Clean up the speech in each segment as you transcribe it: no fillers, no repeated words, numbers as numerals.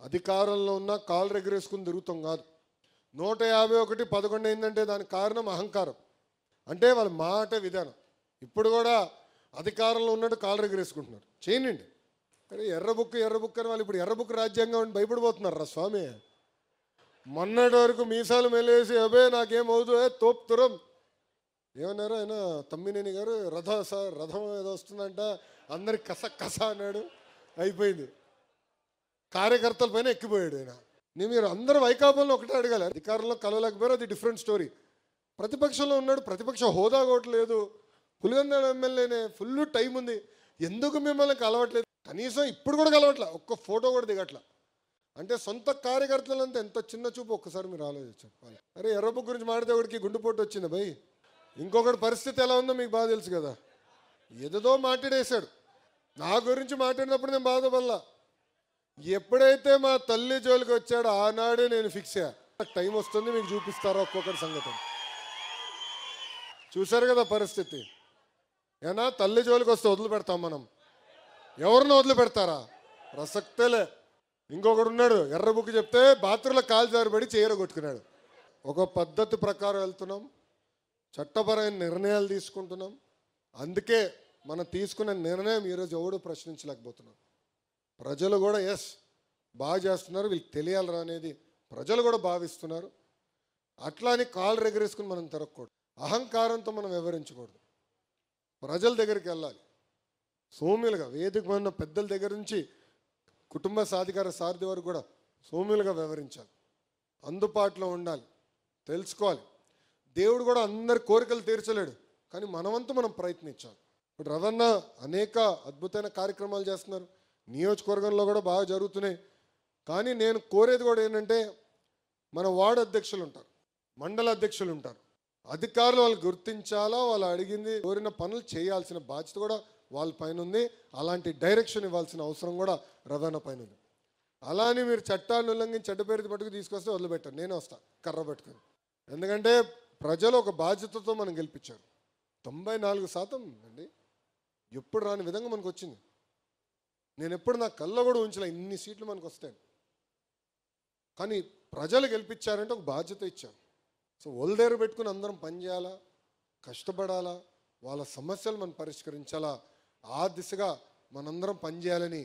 అధికారంలో ఉన్న కాలు రెగరేసుకుని తిరుగుతాం కాదు. 151 11 అయిందంటే దానికి కారణం అహంకారం, అంటే వాళ్ళ మాట విధానం. ఇప్పుడు కూడా అధికారంలో ఉన్నట్టు కాలు రెగరేసుకుంటున్నారు. చేయనండి. కానీ ఎర్ర బుక్ అని వాళ్ళు ఇప్పుడు ఎర్ర బుక్ రాజ్యాంగం అని భయపడిపోతున్నారు రా స్వామి. మొన్నటి వరకు మీసాలు మెలేసి అబే నాకేమవుదు తోపుతురం ఏమన్నారు ఆయన తమ్మినేని గారు, రథం ఏదో వస్తుందంట, అందరికి కస అన్నాడు, అయిపోయింది. కార్యకర్తల పైన ఎక్కిపోయాడు ఆయన. మీరు అందరూ వైకాపాలను ఒకటే అడగాలి, అధికారంలో కలవలేకపోయారు, అది డిఫరెంట్ స్టోరీ. ప్రతిపక్షంలో ఉన్నాడు, ప్రతిపక్ష హోదా కూడా లేదు, పులివెందుల ఎమ్మెల్యేనే, ఫుల్ టైం ఉంది, ఎందుకు మిమ్మల్ని కలవట్లేదు? కనీసం ఇప్పుడు కూడా కలవట్లే, ఒక్క ఫోటో కూడా దిగట్లా. అంటే సొంత కార్యకర్తలంతా ఎంత చిన్న చూపు ఒక్కసారి మీరు ఆలోచించాలి. అరే ఎర్రబుక్ గురించి మాడితే ఒకటికి గుండెపోటు వచ్చింది భయ్. ఇంకొకటి పరిస్థితి ఎలా ఉందో మీకు బాగా తెలుసు కదా, ఏదో మాట్లాడేశాడు. నా గురించి మాట్లాడినప్పుడు నేను బాధపడలా. ఎప్పుడైతే మా తల్లి జోలికి వచ్చాడో ఆనాడే నేను ఫిక్స్ అయ్యా, టైం వస్తుంది మీకు చూపిస్తారా ఒక్కొక్కటి సంగతి. చూశారు కదా పరిస్థితి. ఏనా తల్లి జోలికి వస్తే వదిలిపెడతాం మనం? ఎవరిని వదిలిపెడతారా? ప్రసక్తేలే. ఇంకొకడు ఉన్నాడు, ఎర్ర బుక్ చెప్తే బాత్రూంలో కాలు జారిపడి చీర కొట్టుకున్నాడు. ఒక పద్ధతి ప్రకారం వెళ్తున్నాం, చట్టపరమైన నిర్ణయాలు తీసుకుంటున్నాం. అందుకే మనం తీసుకున్న నిర్ణయం ఈరోజు ఎవడు ప్రశ్నించలేకపోతున్నాం. ప్రజలు కూడా బాగా చేస్తున్నారు, వీళ్ళకి తెలియాలరా అనేది ప్రజలు కూడా భావిస్తున్నారు. అట్లా అని కాలు రెగరేసుకుని మనం తిరగకూడదు, అహంకారంతో మనం వివరించకూడదు. ప్రజల దగ్గరికి వెళ్ళాలి సౌమ్యులుగా, వేదిక ఉన్న పెద్దల దగ్గర నుంచి కుటుంబ సాధికార సారథి వరకు కూడా సౌమ్యులుగా వ్యవహరించాలి, అందుబాటులో ఉండాలి, తెలుసుకోవాలి. దేవుడు కూడా అందరి కోరికలు తీర్చలేడు, కానీ మనవంతు మనం ప్రయత్నించాలి. ఇప్పుడు రవణ అనేక అద్భుతమైన కార్యక్రమాలు చేస్తున్నారు, నియోజకవర్గంలో కూడా బాగా జరుగుతున్నాయి. కానీ నేను కోరేది కూడా ఏంటంటే, మన వార్డు అధ్యక్షులు ఉంటారు, మండల అధ్యక్షులు ఉంటారు, అధికారులు వాళ్ళు గుర్తించాలా, వాళ్ళు అడిగింది కోరిన పనులు చేయాల్సిన బాధ్యత కూడా వాళ్ళ పైన ఉంది. అలాంటి డైరెక్షన్ ఇవ్వాల్సిన అవసరం కూడా రవాణా పైన ఉంది. అలానే మీరు చట్టాలను ఉల్లంఘించి చెడ్డ పేరు పట్టుకు తీసుకొస్తే వదిలిపెట్టారు, నేను వస్తా కర్ర పట్టుకొని. ఎందుకంటే ప్రజలు ఒక బాధ్యతతో మనం గెలిపించారు. 94% అండి, ఎప్పుడు రాని విధంగా మనకు వచ్చింది. నేను ఎప్పుడు నా కళ్ళ కూడా ఉంచలే ఇన్ని సీట్లు మనకు వస్తాయి. కానీ ప్రజలు గెలిపించారంటే ఒక బాధ్యత ఇచ్చారు. సో ఒళ్ళదేరు పెట్టుకుని అందరం పనిచేయాలా, కష్టపడాలా, వాళ్ళ సమస్యలు మనం పరిష్కరించాలా, ఆ దిశగా మనందరం పనిచేయాలని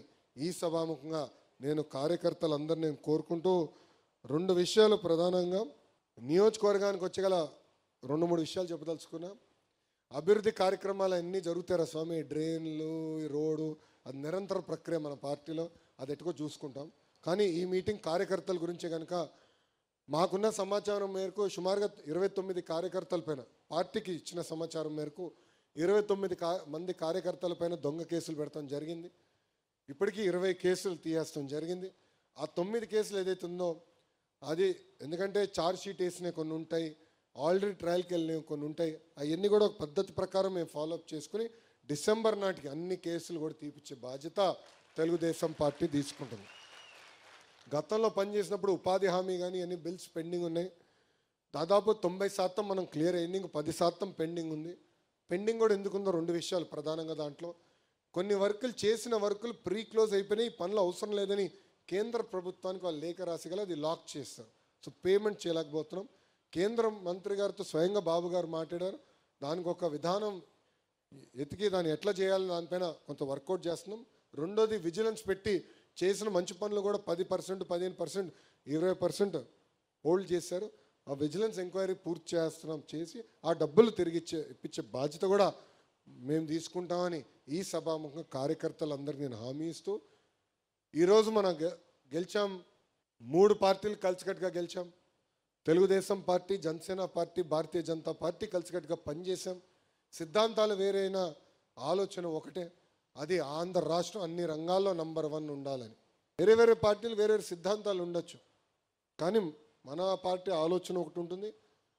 ఈ సభాముఖంగా నేను కార్యకర్తలందరినీ నేను కోరుకుంటూ 2 విషయాలు ప్రధానంగా నియోజకవర్గానికి వచ్చగల 2-3 విషయాలు చెప్పదలుచుకున్నా. అభివృద్ధి కార్యక్రమాలు అన్నీ జరుగుతారా స్వామి, డ్రైన్లు, ఈ రోడ్డు, అది నిరంతర ప్రక్రియ మన పార్టీలో, అది ఎట్టుకో చూసుకుంటాం. కానీ ఈ మీటింగ్ కార్యకర్తల గురించే కనుక మాకున్న సమాచారం మేరకు సుమారుగా 29 కార్యకర్తల పైన, పార్టీకి ఇచ్చిన సమాచారం మేరకు 29 మంది కార్యకర్తల పైన దొంగ కేసులు పెడతాం జరిగింది. ఇప్పటికీ 20 కేసులు తీయేస్తాం జరిగింది. ఆ 9 కేసులు ఏదైతే ఉందో అది ఎందుకంటే ఛార్జ్ షీట్ వేసినవి కొన్ని ఉంటాయి, ఆల్రెడీ ట్రయల్కి వెళ్ళినవి కొన్ని ఉంటాయి. అవన్నీ కూడా ఒక పద్ధతి ప్రకారం మేము ఫాలోఅప్ చేసుకుని డిసెంబర్ నాటికి అన్ని కేసులు కూడా తీపిచ్చే బాధ్యత తెలుగుదేశం పార్టీ తీసుకుంటుంది. గతంలో పనిచేసినప్పుడు ఉపాధి హామీ కానీ అన్ని బిల్స్ పెండింగ్ ఉన్నాయి, దాదాపు 90% మనం క్లియర్ అయింది, ఇంక 10% పెండింగ్ ఉంది. పెండింగ్ కూడా ఎందుకుందో 2 విషయాలు ప్రధానంగా. దాంట్లో కొన్ని వర్కులు చేసిన వర్కులు ప్రీ క్లోజ్ అయిపోయినాయి, ఈ పనులు అవసరం లేదని కేంద్ర ప్రభుత్వానికి వాళ్ళు లేఖ రాసిగల అది లాక్ చేస్తారు. సో పేమెంట్ చేయలేకపోతున్నాం. కేంద్ర మంత్రి గారితో స్వయంగా బాబు గారు మాట్లాడారు, దానికి ఒక విధానం ఎతికి దాన్ని ఎట్లా చేయాలని దానిపైన కొంత వర్కౌట్ చేస్తున్నాం. రెండోది విజిలెన్స్ పెట్టి చేసిన మంచి పనులు కూడా 10%, 15%, 20% హోల్డ్ చేశారు. ఆ విజిలెన్స్ ఎంక్వైరీ పూర్తి చేసి ఆ డబ్బులు తిరిగి ఇప్పించే బాధ్యత కూడా మేము తీసుకుంటామని ఈ సభాముఖంగా కార్యకర్తలందరికీ నేను హామీ ఇస్తూ, ఈరోజు మనం గెలిచాం, 3 పార్టీలు కలిసికట్టుగా గెలిచాం. Telugu Desam party, Janasena party, Bharatiya Janata party కలిసికట్టుగా పనిచేశాం. సిద్ధాంతాలు వేరైన ఆలోచన ఒకటే, అది ఆంధ్ర రాష్ట్రం అన్ని రంగాల్లో నంబర్ 1 ఉండాలని. వేరే పార్టీలు వేరే సిద్ధాంతాలు ఉండొచ్చు, కానీ మన పార్టీ ఆలోచన ఒకటి ఉంటుంది.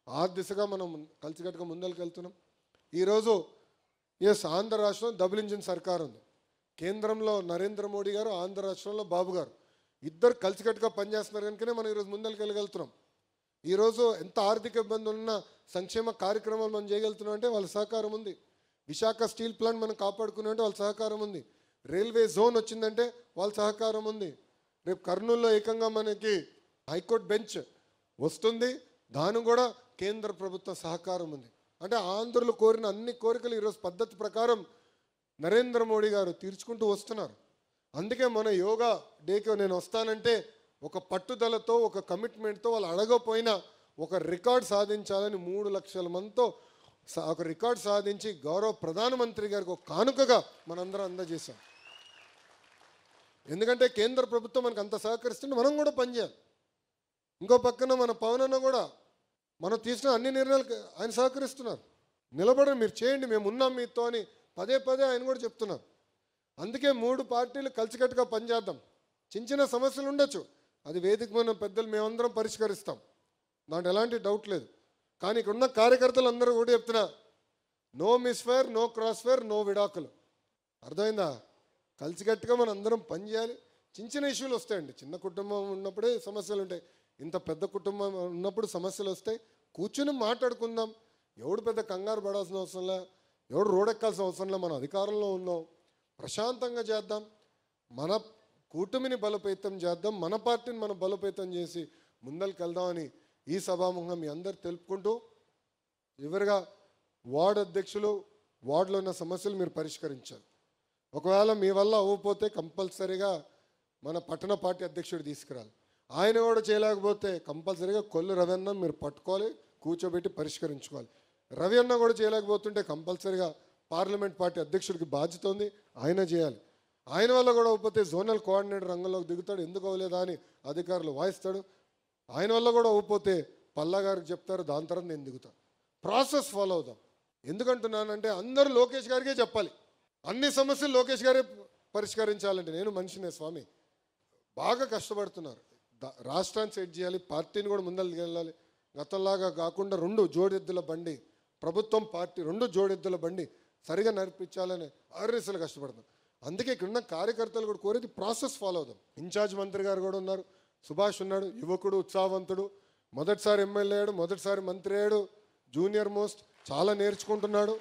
ఆ దిశగా మనం కలిసికట్టుగా ముందరికి వెళ్తున్నాం. ఈరోజు ఆంధ్ర రాష్ట్రం డబుల్ ఇంజిన్ సర్కార్ ఉంది. కేంద్రంలో నరేంద్ర మోడీ గారు, ఆంధ్ర రాష్ట్రంలో బాబు గారు, ఇద్దరు కలిసికట్టుగా పనిచేస్తున్నారు కనుకనే మనం ఈరోజు ముందరికి వెళ్ళగలుగుతున్నాం. ఈరోజు ఎంత ఆర్థిక ఇబ్బందులు ఉన్న సంక్షేమ కార్యక్రమాలు మనం చేయగలుగుతున్నాం అంటే వాళ్ళ సహకారం ఉంది. విశాఖ స్టీల్ ప్లాంట్ మనం కాపాడుకున్నామంటే వాళ్ళ సహకారం ఉంది. రైల్వే జోన్ వచ్చిందంటే వాళ్ళ సహకారం ఉంది. రేపు కర్నూలులో ఏకంగా మనకి హైకోర్టు బెంచ్ వస్తుంది. దాని కూడా కేంద్ర ప్రభుత్వ సహకారం ఉంది. అంటే ఆంధ్రులు కోరిన అన్ని కోరికలు ఈరోజు పద్ధతి ప్రకారం నరేంద్ర మోడీ గారు తీర్చుకుంటూ వస్తున్నారు. అందుకే మన యోగా డేకి నేను వస్తానంటే ఒక పట్టుదలతో, ఒక కమిట్మెంట్తో, వాళ్ళు అడగపోయినా ఒక రికార్డ్ సాధించాలని 3 లక్షల మందితో ఒక రికార్డ్ సాధించి గౌరవ ప్రధానమంత్రి గారికి ఒక కానుకగా మనందరం అందజేశాం. ఎందుకంటే కేంద్ర ప్రభుత్వం మనకు అంత సహకరిస్తుంటే మనం కూడా పనిచేయాలి. ఇంకో పక్కన మన పవన్ అన్న కూడా మనం తీసిన అన్ని నిర్ణయాలకు ఆయన సహకరిస్తున్నారు. నిలబడండి, మీరు చేయండి, మేము ఉన్నాం మీతో అని పదే పదే ఆయన కూడా చెప్తున్నారు. అందుకే 3 పార్టీలు కలిసికట్టుగా పనిచేద్దాం. చిన్న చిన్న సమస్యలు ఉండొచ్చు, అది వేదిక మన పెద్దలు మేమందరం పరిష్కరిస్తాం, దాంట్లో ఎలాంటి డౌట్ లేదు. కానీ ఇక్కడ ఉన్న కార్యకర్తలు అందరూ కూడా చెప్తున్నా, no misfire, no crossfire, no విడాకులు. అర్థమైందా? కలిసికట్టుగా మనం అందరం పనిచేయాలి. చిన్న చిన్న ఇష్యూలు వస్తాయండి, చిన్న కుటుంబం ఉన్నప్పుడే సమస్యలు ఉంటాయి. ఇంత పెద్ద కుటుంబం ఉన్నప్పుడు సమస్యలు వస్తాయి. కూర్చుని మాట్లాడుకుందాం. ఎవడు పెద్ద కంగారు పడాల్సిన అవసరంలా, ఎవడు రోడెక్కాల్సిన అవసరంలా. మనం అధికారంలో ఉన్నాం, ప్రశాంతంగా చేద్దాం. మన కూటమిని బలోపేతం చేద్దాం, మన పార్టీని మనం బలోపేతం చేసి ముందరికి వెళ్దామని ఈ సభాముఖంగా మీ అందరు తెలుపుకుంటూ, చివరిగా వార్డు అధ్యక్షులు వార్డులో ఉన్న సమస్యలు మీరు పరిష్కరించాలి. ఒకవేళ మీ వల్ల అవ్వకపోతే కంపల్సరీగా మన పట్టణ పార్టీ అధ్యక్షుడు తీసుకురాలి. ఆయన కూడా చేయలేకపోతే కంపల్సరీగా కొల్లు రవి అన్న మీరు పట్టుకోవాలి, కూర్చోబెట్టి పరిష్కరించుకోవాలి. రవి అన్న కూడా చేయలేకపోతుంటే కంపల్సరీగా పార్లమెంట్ పార్టీ అధ్యక్షుడికి బాధ్యత ఉంది, ఆయన చేయాలి. ఆయన వల్ల కూడా అవ్వకపోతే జోనల్ కోఆర్డినేటర్ రంగంలోకి దిగుతాడు, ఎందుకు అవ్వలేదా అని అధికారులు వాయిస్తాడు. ఆయన వల్ల కూడా అవ్వకపోతే పల్లా గారికి చెప్తారు, దాని తర్వాత నేను దిగుతాను. ప్రాసెస్ ఫాలో అవుదాం. ఎందుకంటున్నానంటే అందరూ లోకేష్ గారికే చెప్పాలి, అన్ని సమస్యలు లోకేష్ గారే పరిష్కరించాలంటే. నేను మనిషినే స్వామి, బాగా కష్టపడుతున్నారు. రాష్ట్రాన్ని సెట్ చేయాలి, పార్టీని కూడా ముందరికి వెళ్ళాలి. గతంలాగా కాకుండా 2 జోడెద్దుల బండి, ప్రభుత్వం పార్టీ 2 జోడెద్దుల బండి సరిగా నడిపించాలని ఆర్ఎస్ఎల్ కష్టపడతాం. అందుకే ఇక్కడున్న కార్యకర్తలు కూడా కోరేది ప్రాసెస్ ఫాలో అవుదాం. ఇన్ఛార్జ్ మంత్రి గారు కూడా ఉన్నారు, సుభాష్ ఉన్నాడు, యువకుడు, ఉత్సాహవంతుడు, మొదటిసారి ఎమ్మెల్యే అయ్యాడు, మొదటిసారి మంత్రి అయ్యాడు, జూనియర్ మోస్ట్, చాలా నేర్చుకుంటున్నాడు.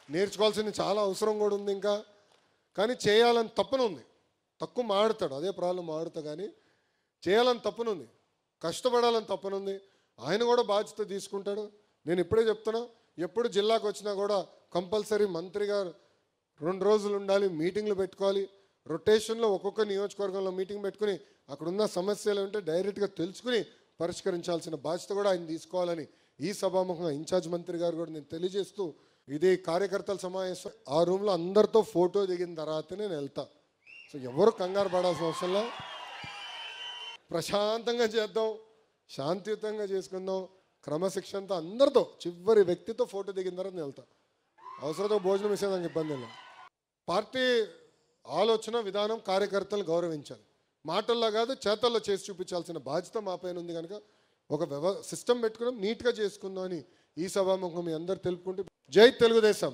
నేర్చుకోవాల్సింది చాలా అవసరం కూడా ఉంది ఇంకా. కానీ చేయాలని తప్పన ఉంది, తక్కువ మాడుతాడు, అదే ప్రాబ్లం మాడుతా. కానీ చేయాలని తప్పనుంది, కష్టపడాలని తప్పనుంది. ఆయన కూడా బాధ్యత తీసుకుంటాడు. నేను ఇప్పుడే చెప్తున్నా, ఎప్పుడు జిల్లాకు వచ్చినా కూడా కంపల్సరీ మంత్రి గారు 2 రోజులు ఉండాలి, మీటింగ్లు పెట్టుకోవాలి. రొటేషన్లో ఒక్కొక్క నియోజకవర్గంలో మీటింగ్ పెట్టుకుని అక్కడున్న సమస్యలు ఉంటే డైరెక్ట్గా తెలుసుకుని పరిష్కరించాల్సిన బాధ్యత కూడా ఆయన తీసుకోవాలని ఈ సభాముఖంగా ఇన్ఛార్జ్ మంత్రి గారు కూడా నేను తెలియజేస్తూ, ఇది కార్యకర్తల సమావేశం. ఆ రూమ్లో అందరితో ఫోటో దిగిన తర్వాతనే నేను వెళ్తా. సో ఎవరు కంగారు పడాల్సిన అవసరంలో, ప్రశాంతంగా చేద్దాం, శాంతియుతంగా చేసుకుందాం, క్రమశిక్షణతో అందరితో, చివరి వ్యక్తితో ఫోటో దిగిన తర్వాత నేను వెళ్తా. అవసరంతో భోజనం ఇస్తే నాకు ఇబ్బంది లేదు. పార్టీ ఆలోచన విధానం కార్యకర్తలను గౌరవించాలి, మాటల్లో కాదు చేతల్లో చేసి చూపించాల్సిన బాధ్యత మా పైన ఉంది. కనుక ఒక సిస్టమ్ పెట్టుకున్నాం, నీట్గా చేసుకుందాం అని ఈ సభాముఖం మీ అందరు తెలుపుకుంటూ, జై తెలుగుదేశం.